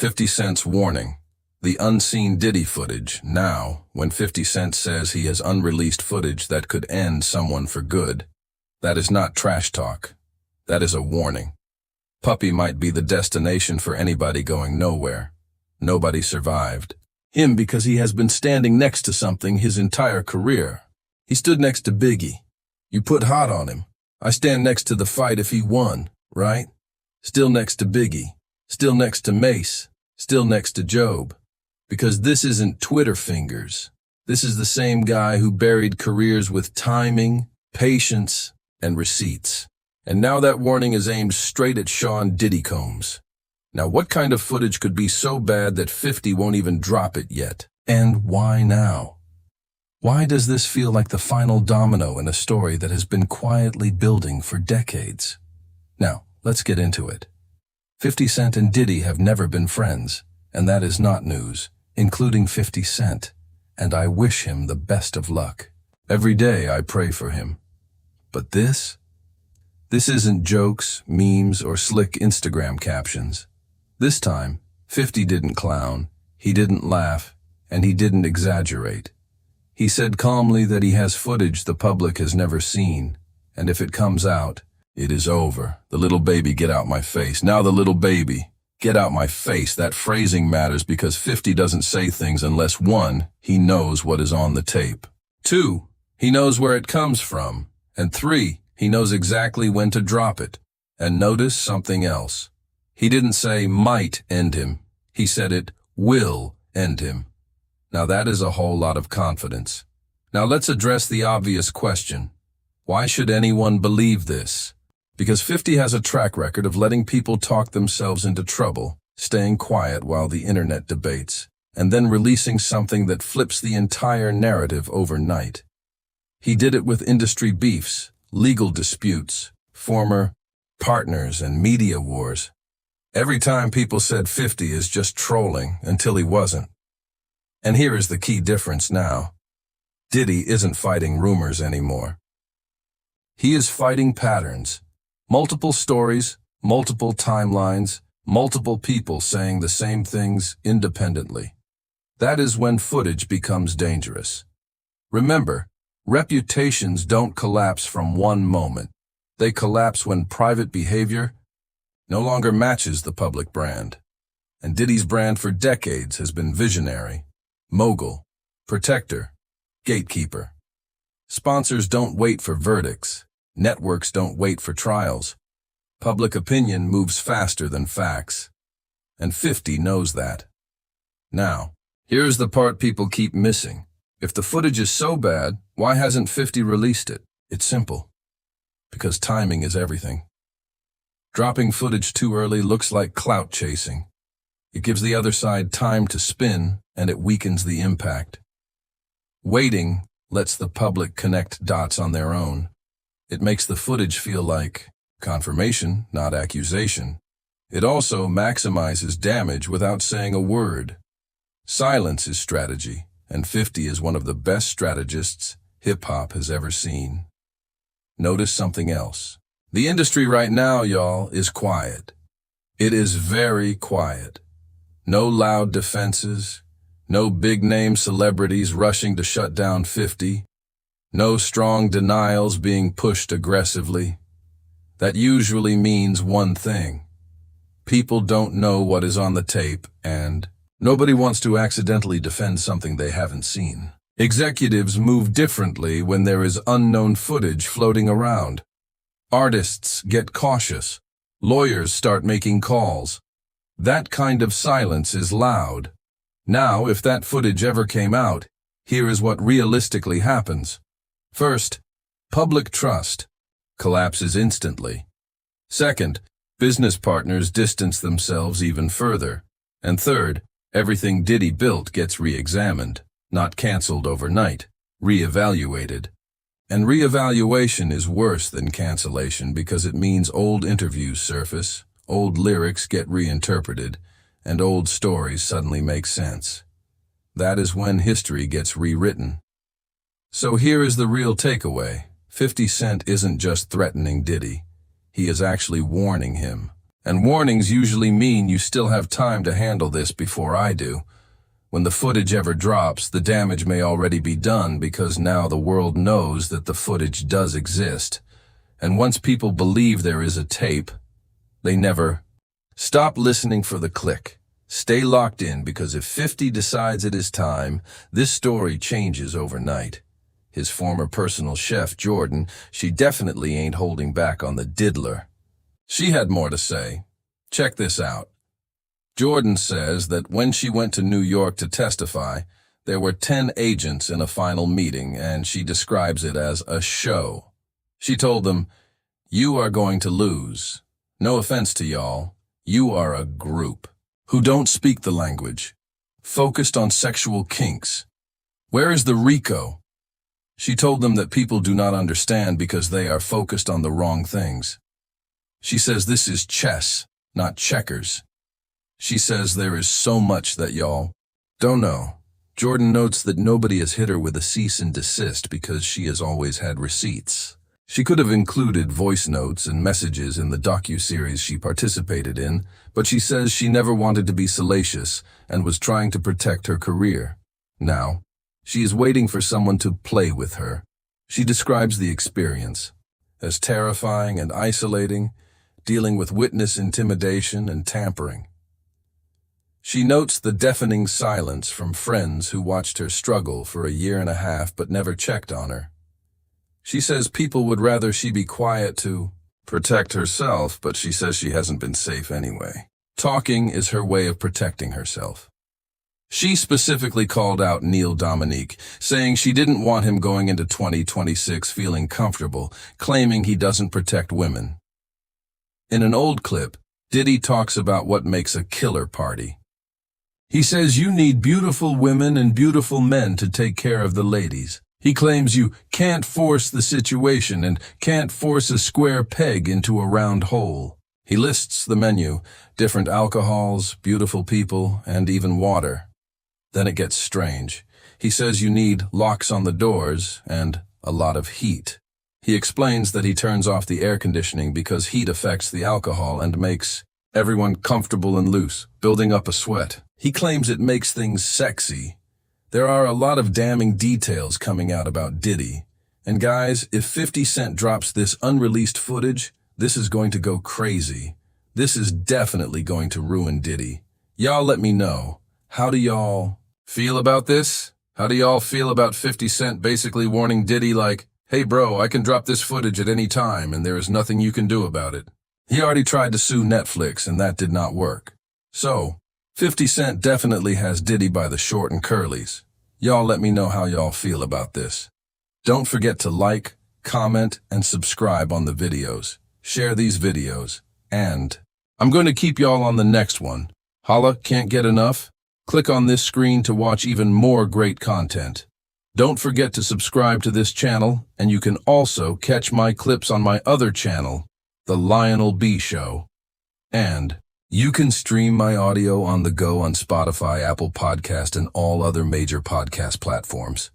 50 Cent's warning. The unseen Diddy footage. Now, when 50 Cent says he has unreleased footage that could end someone for good, that is not trash talk. That is a warning. Puppy might be the destination for anybody going nowhere. Nobody survived. Him because he has been standing next to something his entire career. He stood next to Biggie. You put hot on him. I stand next to the fight if he won, right? Still next to Biggie. Still next to Mace. Still next to Job. Because this isn't Twitter fingers. This is the same guy who buried careers with timing, patience, and receipts. And now that warning is aimed straight at Sean Diddy Combs. Now what kind of footage could be so bad that 50 won't even drop it yet? And why now? Why does this feel like the final domino in a story that has been quietly building for decades? Now, let's get into it. 50 Cent and Diddy have never been friends, and that is not news, including 50 Cent, and I wish him the best of luck. Every day I pray for him. But this isn't jokes, memes, or slick Instagram captions. This time, 50 didn't clown, he didn't laugh, and he didn't exaggerate. He said calmly that he has footage the public has never seen, and if it comes out, it is over. The little baby, get out my face. Now the little baby, get out my face. That phrasing matters because 50 doesn't say things unless 1, he knows what is on the tape. 2, he knows where it comes from. And 3, he knows exactly when to drop it. And notice something else. He didn't say might end him. He said it will end him. Now that is a whole lot of confidence. Now let's address the obvious question. Why should anyone believe this? Because 50 has a track record of letting people talk themselves into trouble, staying quiet while the internet debates, and then releasing something that flips the entire narrative overnight. He did it with industry beefs, legal disputes, former partners, and media wars. Every time people said 50 is just trolling until he wasn't. And here is the key difference now. Diddy isn't fighting rumors anymore. He is fighting patterns. Multiple stories, multiple timelines, multiple people saying the same things independently. That is when footage becomes dangerous. Remember, reputations don't collapse from one moment. They collapse when private behavior no longer matches the public brand. And Diddy's brand for decades has been visionary, mogul, protector, gatekeeper. Sponsors don't wait for verdicts. Networks don't wait for trials. Public opinion moves faster than facts. And 50 knows that. Now, here's the part people keep missing. If the footage is so bad, why hasn't 50 released it? It's simple. Because timing is everything. Dropping footage too early looks like clout chasing. It gives the other side time to spin, and it weakens the impact. Waiting lets the public connect dots on their own. It makes the footage feel like confirmation, not accusation. It also maximizes damage without saying a word. Silence is strategy, and 50 is one of the best strategists hip-hop has ever seen. Notice something else. The industry right now, y'all, is quiet. It is very quiet. No loud defenses, no big-name celebrities rushing to shut down 50, no strong denials being pushed aggressively. That usually means one thing. People don't know what is on the tape, and nobody wants to accidentally defend something they haven't seen. Executives move differently when there is unknown footage floating around. Artists get cautious. Lawyers start making calls. That kind of silence is loud. Now, if that footage ever came out, here is what realistically happens. First, public trust collapses instantly. Second, business partners distance themselves even further. And third, everything Diddy built gets re-examined, not canceled overnight, re-evaluated. And re-evaluation is worse than cancellation because it means old interviews surface, old lyrics get reinterpreted, and old stories suddenly make sense. That is when history gets rewritten. So here is the real takeaway. 50 Cent isn't just threatening Diddy. He is actually warning him. And warnings usually mean you still have time to handle this before I do. When the footage ever drops, the damage may already be done because now the world knows that the footage does exist. And once people believe there is a tape, they never stop listening for the click. Stay locked in because if 50 decides it is time, this story changes overnight. His former personal chef, Jordan, she definitely ain't holding back on the diddler. She had more to say. Check this out. Jordan says that when she went to New York to testify, there were 10 agents in a final meeting, and she describes it as a show. She told them, "You are going to lose. No offense to y'all. You are a group who don't speak the language, focused on sexual kinks. Where is the Rico?" She told them that people do not understand because they are focused on the wrong things. She says this is chess, not checkers. She says there is so much that y'all don't know. Jordan notes that nobody has hit her with a cease and desist because she has always had receipts. She could have included voice notes and messages in the docuseries she participated in, but she says she never wanted to be salacious and was trying to protect her career. Now, she is waiting for someone to play with her. She describes the experience as terrifying and isolating, dealing with witness intimidation and tampering. She notes the deafening silence from friends who watched her struggle for a year and a half but never checked on her. She says people would rather she be quiet to protect herself, but she says she hasn't been safe anyway. Talking is her way of protecting herself. She specifically called out Neil Dominique, saying she didn't want him going into 2026 feeling comfortable, claiming he doesn't protect women. In an old clip, Diddy talks about what makes a killer party. He says you need beautiful women and beautiful men to take care of the ladies. He claims you can't force the situation and can't force a square peg into a round hole. He lists the menu, different alcohols, beautiful people, and even water. Then it gets strange. He says you need locks on the doors and a lot of heat. He explains that he turns off the air conditioning because heat affects the alcohol and makes everyone comfortable and loose, building up a sweat. He claims it makes things sexy. There are a lot of damning details coming out about Diddy. And guys, if 50 Cent drops this unreleased footage, this is going to go crazy. This is definitely going to ruin Diddy. Y'all let me know. How do y'all feel about this? How do y'all feel about 50 Cent basically warning Diddy like, "Hey bro, I can drop this footage at any time and there is nothing you can do about it"? He already tried to sue Netflix and that did not work. So, 50 Cent definitely has Diddy by the short and curlies. Y'all let me know how y'all feel about this. Don't forget to like, comment, and subscribe on the videos. Share these videos. And I'm going to keep y'all on the next one. Holla, can't get enough? Click on this screen to watch even more great content. Don't forget to subscribe to this channel, and you can also catch my clips on my other channel, The Lionel B Show. And you can stream my audio on the go on Spotify, Apple Podcast, and all other major podcast platforms.